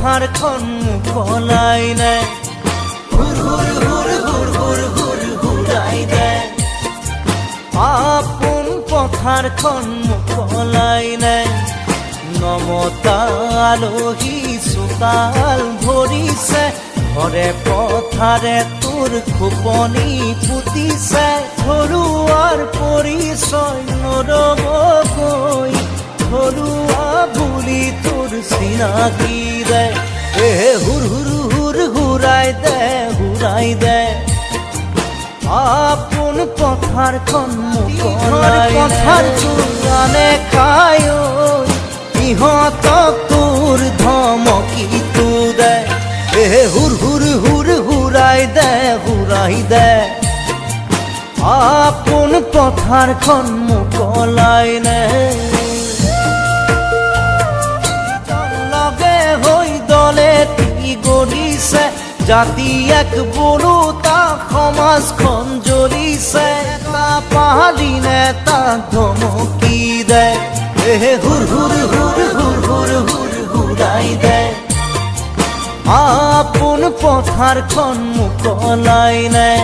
পথাৰখন মুকলাই নাই হুৰ হুৰ হুৰ হুৰ হুৰ হুৰ হুৰাই দে আপোন পথাৰখন মুকলাই নাই নমতা আলহী চোতাল ভৰিছে ঘৰে পথাৰে তোৰ খোপনি পুতিছে ঘৰুৱাৰ পৰিচয় নৰবকৈ ঘৰুৱা বুলি তোৰ চিনাকি দে হুৰ হুৰ হুৰ হুৰাই দে আপোন পথাৰখন মুকলাই পথাৰ চোৰানে খায় ইহঁতক তোৰ ধমকিটো দে হুৰ হুৰ হুৰ হুৰাই দে আপোন পথাৰখন মুকলাই নে লগে হৈ দলে তি গঢ়িছে জাতি এক বোলোতা সমাজখন জ্বলিছে এটা পাহাৰী নেতাক ধমকি দে হুৰ হুৰ হুৰ হুৰ হুৰ হুৰ হুৰাই দে আপোন পথাৰখন মুকলাই নাই